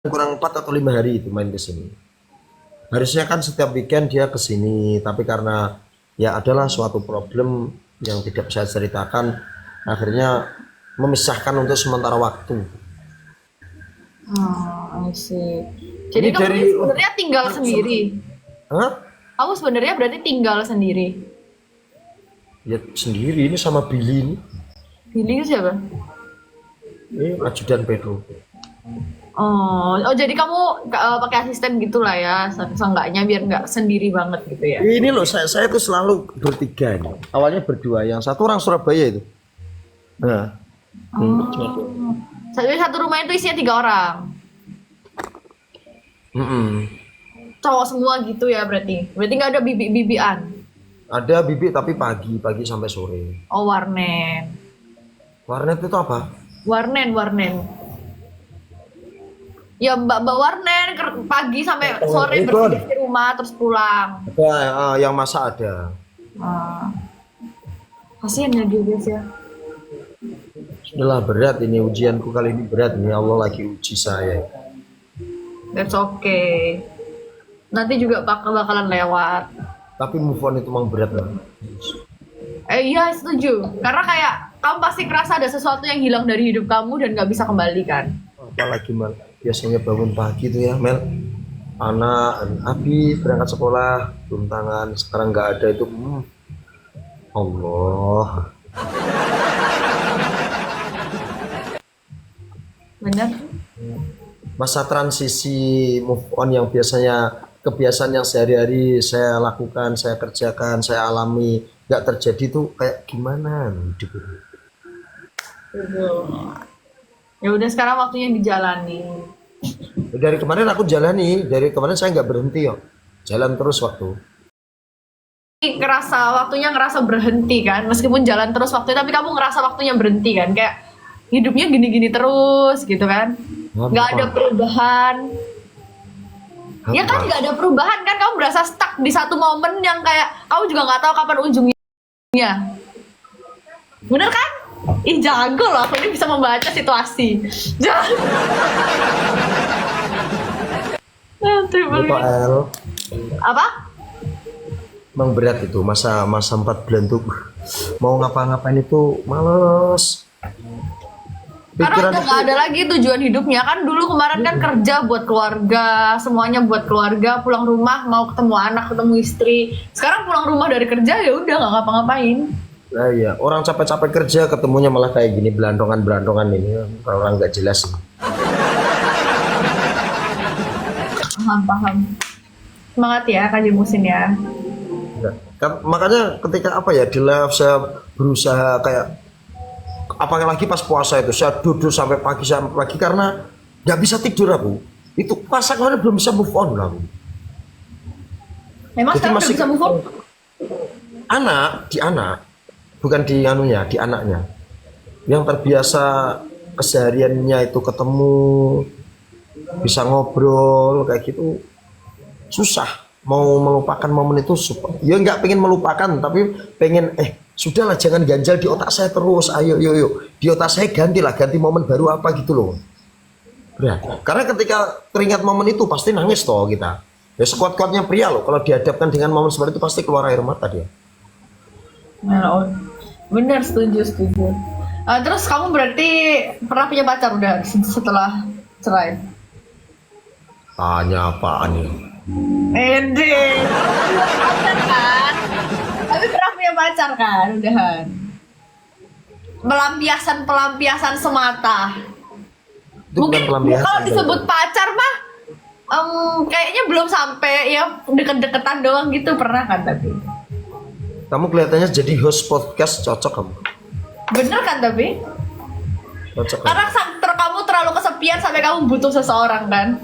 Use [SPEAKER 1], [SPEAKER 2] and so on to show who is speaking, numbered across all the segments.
[SPEAKER 1] kurang 4 atau 5 hari itu main ke sini. Harusnya kan setiap weekend dia ke sini, tapi karena ya adalah suatu problem yang tidak saya ceritakan, akhirnya memisahkan untuk sementara waktu.
[SPEAKER 2] Oh, I see. Jadi
[SPEAKER 1] Ini
[SPEAKER 2] kamu
[SPEAKER 1] dari
[SPEAKER 2] ini sebenarnya tinggal sendiri.
[SPEAKER 1] Hah?
[SPEAKER 2] Kamu sebenarnya berarti tinggal sendiri.
[SPEAKER 1] Ya sendiri ini sama Billy ini.
[SPEAKER 2] Billy itu siapa?
[SPEAKER 1] Ini ajudan Pedro.
[SPEAKER 2] Oh, jadi kamu pakai asisten gitulah ya, seenggaknya biar nggak sendiri banget gitu ya.
[SPEAKER 1] Ini loh saya tuh selalu bertiga ini. Awalnya berdua, yang satu orang Surabaya itu. Nah,
[SPEAKER 2] Jadi satu rumah itu isinya 3 orang. Cowok semua gitu ya berarti. Berarti nggak ada bibi-bibian.
[SPEAKER 1] ada bibi tapi pagi sampai sore.
[SPEAKER 2] Oh, warnen.
[SPEAKER 1] Warnet itu apa?
[SPEAKER 2] Warnen. Ya mbak warnen pagi sampai sore
[SPEAKER 1] itu
[SPEAKER 2] bersih di rumah terus pulang.
[SPEAKER 1] Ada yang masak ada.
[SPEAKER 2] Ah, kasihan ya dia guys ya.
[SPEAKER 1] Sudahlah berat ini ujianku kali ini berat nih, Allah lagi uji saya.
[SPEAKER 2] That's okay. Nanti juga bakalan lewat.
[SPEAKER 1] Tapi move on itu memang berat banget.
[SPEAKER 2] Iya setuju. Karena kayak kamu pasti kerasa ada sesuatu yang hilang dari hidup kamu dan nggak bisa kembali kan.
[SPEAKER 1] Apalagi Mel, biasanya bangun pagi tuh ya Mel, anak Abi berangkat sekolah, belum tangan, sekarang nggak ada itu. Allah.
[SPEAKER 2] Bener?
[SPEAKER 1] Masa transisi move on yang biasanya kebiasaan yang sehari-hari saya lakukan, saya kerjakan, saya alami, nggak terjadi tuh kayak gimana hidup ini.
[SPEAKER 2] Ya udah sekarang waktunya dijalani.
[SPEAKER 1] Dari kemarin aku jalani, dari kemarin saya nggak berhenti yo, jalan terus waktu.
[SPEAKER 2] Ngerasa berhenti kan, meskipun jalan terus waktunya, tapi kamu ngerasa waktunya berhenti kan, kayak hidupnya gini-gini terus gitu kan, nggak ada perubahan. Ya kan nggak ada perubahan kan, kamu berasa stuck di satu momen yang kayak kamu juga nggak tahu kapan ujungnya. Bener kan? Ih jago loh, aku ini bisa membaca situasi.
[SPEAKER 1] El,
[SPEAKER 2] Apa?
[SPEAKER 1] emang berat itu masa 4 bulan tuh mau ngapa-ngapain itu males.
[SPEAKER 2] Karena
[SPEAKER 1] Pikiran
[SPEAKER 2] udah nggak ada lagi tujuan hidupnya kan. Dulu kemarin kan kerja buat keluarga, semuanya buat keluarga, pulang rumah mau ketemu anak, ketemu istri. Sekarang pulang rumah dari kerja ya udah nggak ngapa-ngapain.
[SPEAKER 1] Nah iya, orang capek-capek kerja ketemunya malah kayak gini, belandongan ini orang nggak jelas.
[SPEAKER 2] Paham. Semangat ya Kak Musin ya.
[SPEAKER 1] Nah, makanya ketika apa ya di live saya berusaha kayak apalagi pas puasa itu saya duduk sampai pagi karena nggak bisa tidur aku. Itu pas kemarin belum bisa move on aku.
[SPEAKER 2] Memang
[SPEAKER 1] Jadi
[SPEAKER 2] sekarang udah
[SPEAKER 1] masih
[SPEAKER 2] bisa move on?
[SPEAKER 1] anak, bukan di anunya, di anaknya. Yang terbiasa kesehariannya itu ketemu, bisa ngobrol kayak gitu, susah. Mau melupakan momen itu, ya nggak pengen melupakan, tapi pengen sudahlah jangan ganjal di otak saya terus. Ayo, di otak saya ganti momen baru apa gitu loh. Berat. Karena ketika teringat momen itu pasti nangis toh kita. Ya sekuat-kuatnya pria loh, kalau dihadapkan dengan momen seperti itu pasti keluar air mata dia.
[SPEAKER 2] Nah, bener setuju. Terus kamu berarti pernah punya pacar udah setelah cerai?
[SPEAKER 1] Tanya apaan nih?
[SPEAKER 2] Ede, pacar kan? Tapi pernah punya pacar kan, udahan. Pelampiasan semata.
[SPEAKER 1] Itu
[SPEAKER 2] Mungkin
[SPEAKER 1] bukan pelampiasan,
[SPEAKER 2] kalau disebut pacar mah, kayaknya belum sampai ya deket-deketan doang gitu pernah kan tapi.
[SPEAKER 1] Kamu kelihatannya jadi host podcast cocok kamu.
[SPEAKER 2] Bener kan tapi?
[SPEAKER 1] Cocok.
[SPEAKER 2] Karena kamu terlalu kesepian sampai kamu butuh seseorang kan?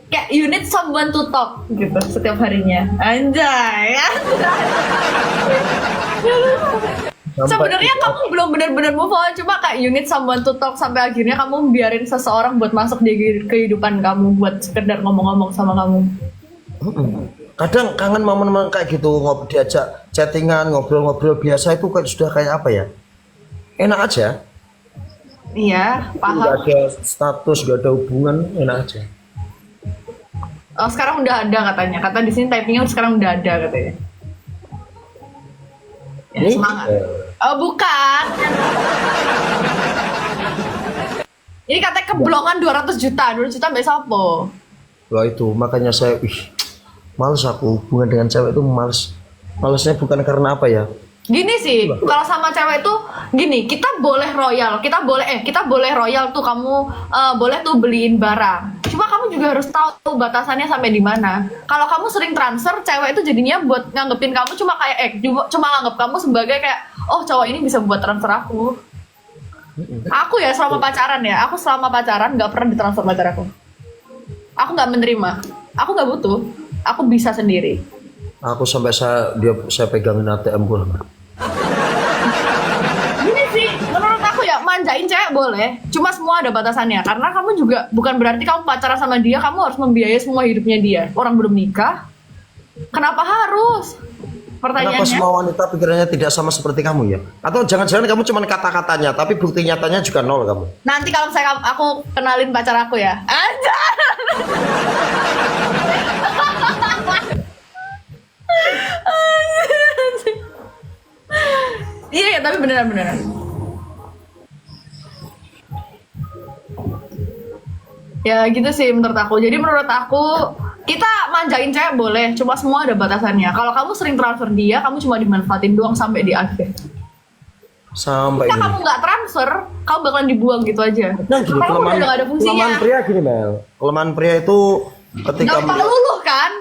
[SPEAKER 2] Kayak you need someone to talk gitu setiap harinya. Anjay. Sebenarnya kamu belum benar-benar move on, cuma kayak you need someone to talk sampai akhirnya kamu biarin seseorang buat masuk di kehidupan kamu, buat sekedar ngomong-ngomong sama kamu.
[SPEAKER 1] Kadang kangen momen-momen kayak gitu, diajak chattingan, ngobrol-ngobrol biasa itu kayak sudah kayak apa ya? Enak aja.
[SPEAKER 2] Iya,
[SPEAKER 1] Nggak
[SPEAKER 2] paham.
[SPEAKER 1] ada status, nggak ada hubungan, enak aja.
[SPEAKER 2] Oh, sekarang udah ada katanya. Kata di sini typingnya sekarang udah ada katanya. Ya,
[SPEAKER 1] Ini?
[SPEAKER 2] semangat. Oh, bukan. Ini katanya keblongan 200 juta. 200 juta mbak Sopo.
[SPEAKER 1] Wah itu makanya saya males aku hubungan dengan cewek itu males. Malesnya bukan karena apa ya?
[SPEAKER 2] Gini sih, kalau sama cewek tuh gini, kita boleh royal, kita boleh royal tuh kamu boleh tuh beliin barang. Cuma kamu juga harus tahu batasannya sampai di mana. Kalau kamu sering transfer, cewek itu jadinya buat nganggepin kamu cuma kayak cuma nganggep kamu sebagai kayak oh cowok ini bisa buat transfer aku. Aku ya selama pacaran nggak pernah ditransfer pacar aku. Aku nggak menerima, aku nggak butuh, aku bisa sendiri.
[SPEAKER 1] Aku sampai saya pegangin ATM pun.
[SPEAKER 2] Gini sih, menurut aku ya manjain cewek boleh, cuma semua ada batasannya. Karena kamu juga bukan berarti kamu pacaran sama dia, kamu harus membiayai semua hidupnya dia. Orang belum nikah, kenapa harus?
[SPEAKER 1] Kenapa
[SPEAKER 2] Pertanyaannya.
[SPEAKER 1] semua wanita pikirannya tidak sama seperti kamu ya? Atau jangan-jangan kamu cuma kata-katanya, tapi bukti nyatanya juga nol kamu?
[SPEAKER 2] Nanti kalau misalnya aku kenalin pacar aku ya, aja. Iya ya, tapi beneran. Ya gitu sih menurut aku. Jadi menurut aku kita manjain cewek boleh, cuma semua ada batasannya. Kalau kamu sering transfer dia, kamu cuma dimanfaatin doang sampai di akhir.
[SPEAKER 1] Sampai
[SPEAKER 2] Jika
[SPEAKER 1] ini.
[SPEAKER 2] kamu nggak transfer, kamu bakalan dibuang gitu aja.
[SPEAKER 1] Nah gini,
[SPEAKER 2] Karena kamu udah nggak ada fungsinya.
[SPEAKER 1] kelemahan pria gini Mel. Kelemahan pria itu ketika
[SPEAKER 2] Gampang luluh kan?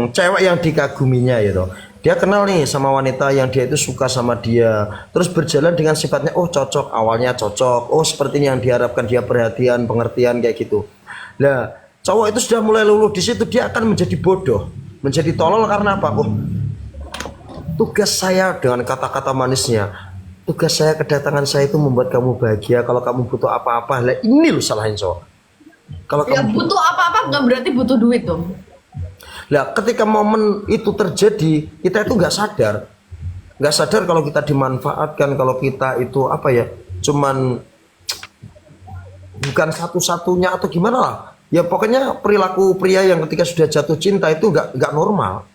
[SPEAKER 1] cewek yang dikaguminya gitu. Dia kenal nih sama wanita yang dia itu suka sama dia. Terus berjalan dengan sifatnya, oh cocok, awalnya cocok. Oh seperti yang diharapkan, dia perhatian, pengertian kayak gitu. Nah, cowok itu sudah mulai luluh di situ, dia akan menjadi bodoh, menjadi tolol karena apa? Oh, tugas saya dengan kata-kata manisnya. Tugas saya, kedatangan saya itu membuat kamu bahagia. Kalau kamu butuh apa-apa, lah ini lu salahin cowok. Kalau
[SPEAKER 2] Ya
[SPEAKER 1] kamu
[SPEAKER 2] butuh apa-apa nggak berarti butuh duit dong.
[SPEAKER 1] Lah, ketika momen itu terjadi, kita itu nggak sadar kalau kita dimanfaatkan, kalau kita itu apa ya, cuman bukan satu-satunya atau gimana lah. Ya pokoknya perilaku pria yang ketika sudah jatuh cinta itu nggak normal,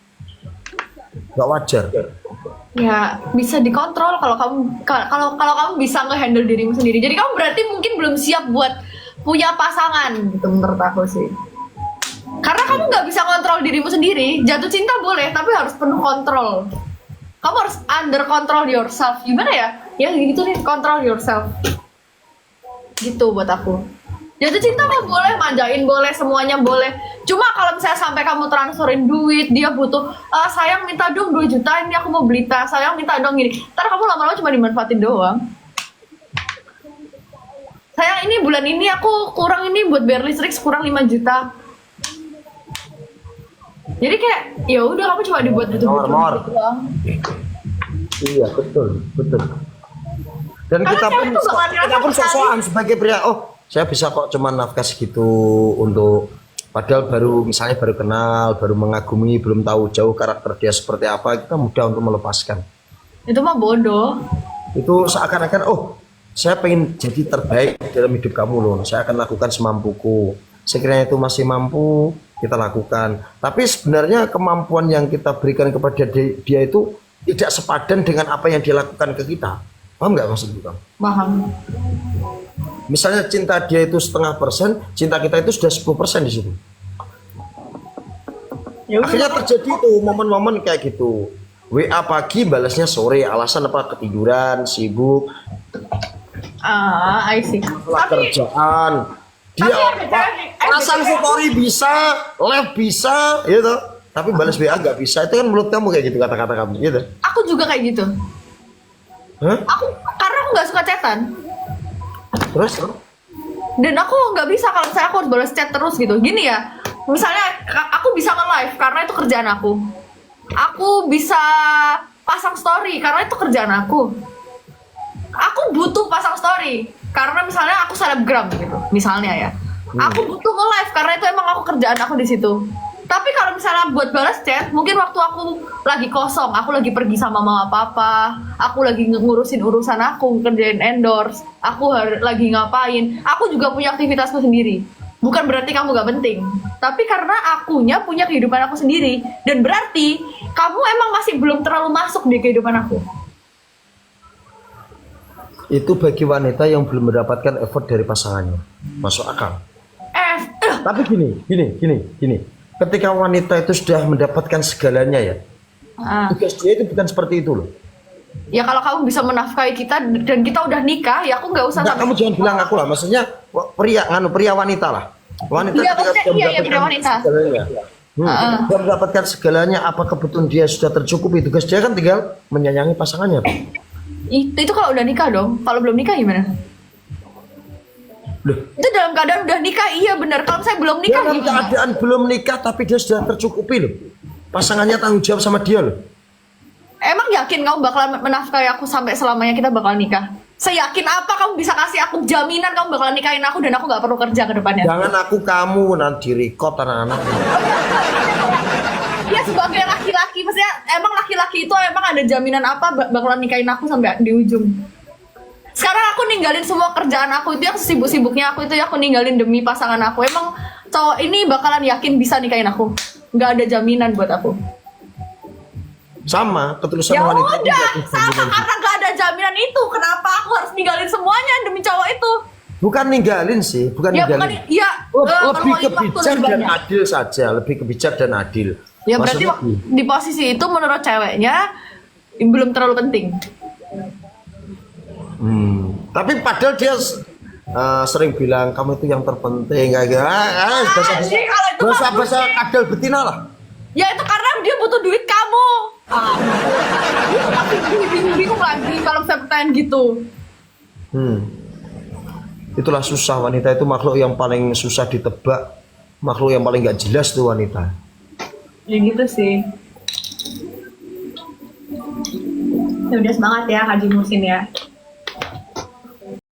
[SPEAKER 1] nggak wajar.
[SPEAKER 2] Ya bisa dikontrol kalau kamu bisa ngehandle dirimu sendiri. Jadi kamu berarti mungkin belum siap buat punya pasangan gitu menurut aku sih. Karena kamu nggak bisa kontrol dirimu sendiri. Jatuh cinta boleh, tapi harus penuh kontrol. Kamu harus under control yourself. Gimana ya? Ya gitu nih, control yourself. Gitu buat aku. Jatuh cinta mah boleh, manjain boleh, semuanya boleh. Cuma kalau misalnya sampai kamu transferin duit, dia butuh, sayang minta dong 2 juta, ini aku mau beli tas, sayang minta dong gini. Ntar kamu lama-lama cuma dimanfaatin doang. Sayang ini bulan ini aku kurang ini buat bayar listrik, kurang 5 juta. Jadi kayak ya udah kamu cuma dibuat butuh-butuh
[SPEAKER 1] Mawar.
[SPEAKER 2] gitu doang.
[SPEAKER 1] Iya betul. Dan
[SPEAKER 2] Karena
[SPEAKER 1] kita
[SPEAKER 2] cewek
[SPEAKER 1] pun
[SPEAKER 2] tuh bakalan
[SPEAKER 1] kita pun
[SPEAKER 2] ngerasa
[SPEAKER 1] sok-sokan sebagai pria. Oh, saya bisa kok cuman nafkah segitu untuk padahal misalnya baru kenal, baru mengagumi, belum tahu jauh karakter dia seperti apa, kita mudah untuk melepaskan.
[SPEAKER 2] Itu mah bodoh.
[SPEAKER 1] Itu seakan-akan oh, saya pengen jadi terbaik dalam hidup kamu loh. Saya akan lakukan semampuku. Sekiranya itu masih mampu, kita lakukan. Tapi sebenarnya kemampuan yang kita berikan kepada dia itu tidak sepadan dengan apa yang dia lakukan ke kita. Paham nggak maksud kita?
[SPEAKER 2] Paham.
[SPEAKER 1] Misalnya cinta dia itu 0,5%, cinta kita itu sudah 10% di situ.
[SPEAKER 2] Ya udah.
[SPEAKER 1] Akhirnya terjadi tuh momen-momen kayak gitu. WA pagi, balasnya sore. Alasan apa? Ketiduran, sibuk,
[SPEAKER 2] I see.
[SPEAKER 1] salah
[SPEAKER 2] Tapi
[SPEAKER 1] kerjaan. Dia pasang story bisa, live bisa, gitu. Tapi balas WA nggak bisa. Itu kan menurut kamu kayak gitu kata-kata kamu, gitu.
[SPEAKER 2] aku juga kayak gitu.
[SPEAKER 1] Hah?
[SPEAKER 2] Karena aku nggak suka chatan.
[SPEAKER 1] Terus?
[SPEAKER 2] Dan aku nggak bisa kalau misalnya aku harus balas chat terus gitu. Gini ya, misalnya aku bisa nge-live karena itu kerjaan aku. Aku bisa pasang story karena itu kerjaan aku. Aku butuh pasang story karena misalnya aku selebgram gitu, misalnya ya. Aku butuh nge-live karena itu emang aku kerjaan aku di situ. Tapi kalau misalnya buat balas chat, mungkin waktu aku lagi kosong, aku lagi pergi sama mama papa, aku lagi ngurusin urusan aku, kerjain endorse, aku lagi ngapain, aku juga punya aktivitasku sendiri. bukan berarti kamu gak penting, tapi karena akunya punya kehidupan aku sendiri, dan berarti kamu emang masih belum terlalu masuk di kehidupan aku.
[SPEAKER 1] Itu bagi wanita yang belum mendapatkan effort dari pasangannya, masuk akal. Tapi gini, ketika wanita itu sudah mendapatkan segalanya ya, tugas dia itu bukan seperti itu loh.
[SPEAKER 2] Ya kalau kamu bisa menafkahi kita dan kita udah nikah, ya aku nggak usah.
[SPEAKER 1] Enggak, kamu jangan bilang aku lah, maksudnya pria wanita lah. Wanita
[SPEAKER 2] iya,
[SPEAKER 1] ketika sudah
[SPEAKER 2] iya,
[SPEAKER 1] mendapatkan
[SPEAKER 2] pria wanita.
[SPEAKER 1] segalanya, sudah mendapatkan segalanya, apa kebutuhan dia sudah tercukupi, tugas dia kan tinggal menyayangi pasangannya.
[SPEAKER 2] Itu kalau udah nikah dong. Kalau belum nikah gimana?
[SPEAKER 1] Loh,
[SPEAKER 2] Itu dalam keadaan udah nikah, iya benar. Kalau saya belum nikah
[SPEAKER 1] dalam
[SPEAKER 2] gimana?
[SPEAKER 1] keadaan belum nikah tapi dia sudah tercukupi loh. Pasangannya tanggung jawab sama dia loh.
[SPEAKER 2] Emang yakin kamu bakalan menafkahi aku sampai selamanya kita bakal nikah? Seyakin apa kamu bisa kasih aku jaminan kamu bakalan nikahin aku dan aku gak perlu kerja ke depannya?
[SPEAKER 1] Jangan kamu nanti record anak-anak.
[SPEAKER 2] Ya sebagai laki-laki, maksudnya emang laki-laki itu emang ada jaminan apa bakalan nikahin aku sampai di ujung? Sekarang aku ninggalin semua kerjaan aku itu yang sibuk-sibuknya aku itu ya aku ninggalin demi pasangan aku. Emang cowok ini bakalan yakin bisa nikahin aku? Gak ada jaminan buat aku.
[SPEAKER 1] Sama ketulusan
[SPEAKER 2] Ya
[SPEAKER 1] wanita.
[SPEAKER 2] udah, sama karena gak ada jaminan itu. Kenapa aku harus ninggalin semuanya demi cowok itu?
[SPEAKER 1] Bukan ninggalin sih, bukan
[SPEAKER 2] Ya
[SPEAKER 1] ninggalin.
[SPEAKER 2] bukan, ya
[SPEAKER 1] Lebih
[SPEAKER 2] kalau
[SPEAKER 1] ke
[SPEAKER 2] waktu
[SPEAKER 1] bijak
[SPEAKER 2] lebih
[SPEAKER 1] dan
[SPEAKER 2] banyak.
[SPEAKER 1] adil saja, lebih ke bijak dan adil.
[SPEAKER 2] Ya berarti
[SPEAKER 1] Maksudnya,
[SPEAKER 2] di posisi itu menurut ceweknya belum terlalu penting.
[SPEAKER 1] tapi padahal dia sering bilang kamu itu yang terpenting kayak gitu.
[SPEAKER 2] sih, kalau itu mah
[SPEAKER 1] Bahasa kadal betina lah.
[SPEAKER 2] Ya itu karena dia butuh duit kamu. Tapi bingung lagi kalau saya pertanyaan gitu.
[SPEAKER 1] Itulah susah, wanita itu makhluk yang paling susah ditebak, makhluk yang paling nggak jelas tuh wanita.
[SPEAKER 2] Ya gitu sih. Ya udah semangat ya Haji Musin ya.